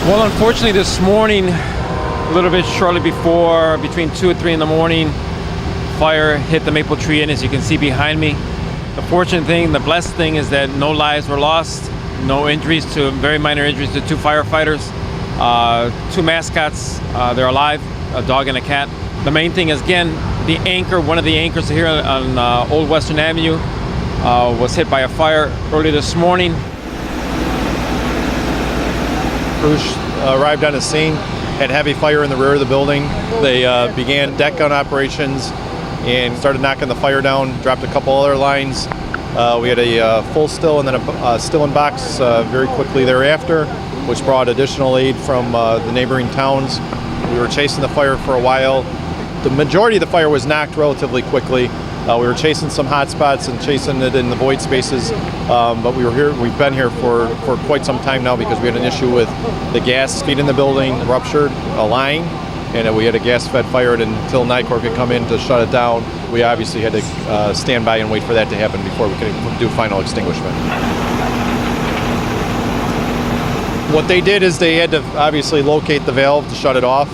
Well, unfortunately, this morning, a little bit shortly before, between 2 and 3 in the morning, fire hit the maple tree inn, as you can see behind me. The fortunate thing, the blessed thing, is that no lives were lost, no injuries, to very minor injuries to 2 firefighters, 2 mascots, they're alive, a dog and a cat. The main thing is, again, the anchor, one of the anchors here on Old Western Avenue, was hit by a fire early this morning. Crews arrived on the scene, had heavy fire in the rear of the building. They began deck gun operations and started knocking the fire down, dropped a couple other lines. We had a full still and then a still in box very quickly thereafter, which brought additional aid from the neighboring towns. We were chasing the fire for a while. The majority of the fire was knocked relatively quickly. We were chasing some hot spots and chasing it in the void spaces, but we've been here for quite some time now because we had an issue with the gas feeding the building ruptured a line, and we had a gas-fed fire until Nicor could come in to shut it down. We obviously had to stand by and wait for that to happen before we could do final extinguishment. What they did is they had to obviously locate the valve to shut it off,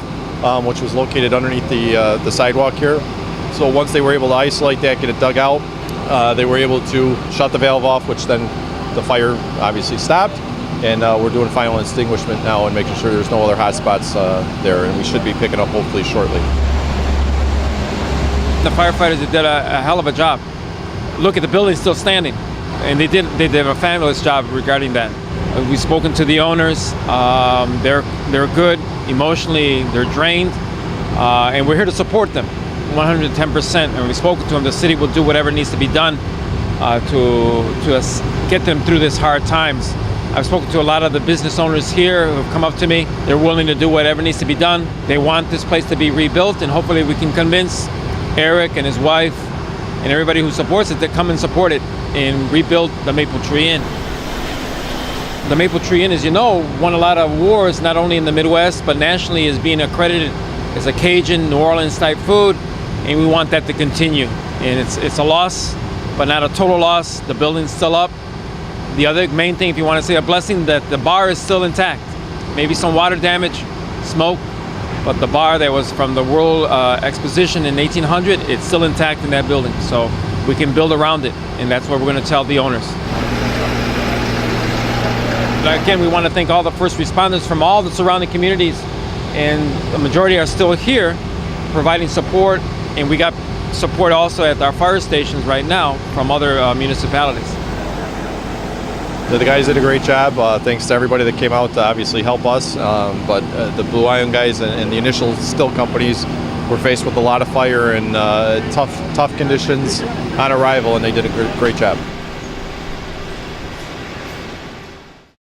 which was located underneath the sidewalk here. So once they were able to isolate that, get it dug out, they were able to shut the valve off, which then the fire obviously stopped. And we're doing final extinguishment now and making sure there's no other hot spots there, and we should be picking up hopefully shortly. The firefighters did a hell of a job. Look at the building still standing, and they did a fabulous job regarding that. We've spoken to the owners. They're good emotionally. They're drained, and we're here to support them 110%. And we've spoken to them. The city will do whatever needs to be done to get them through this hard times. I've spoken to a lot of the business owners here who have come up to me. They're willing to do whatever needs to be done. They want this place to be rebuilt, and hopefully we can convince Eric and his wife and everybody who supports it to come and support it and rebuild the Maple Tree Inn. The Maple Tree Inn, as you know, won a lot of awards, not only in the Midwest, but nationally, as being accredited as a Cajun, New Orleans type food, and we want that to continue. And it's a loss, but not a total loss. The building's still up. The other main thing, if you want to say a blessing, that the bar is still intact. Maybe some water damage, smoke, but the bar that was from the World Exposition in 1800, it's still intact in that building. So we can build around it, and that's what we're going to tell the owners. Again, we want to thank all the first responders from all the surrounding communities, and the majority are still here providing support, and we got support also at our fire stations right now from other municipalities. The guys did a great job. Thanks to everybody that came out to obviously help us. But the Blue Iron guys and the initial still companies were faced with a lot of fire and tough conditions on arrival, and they did a great job.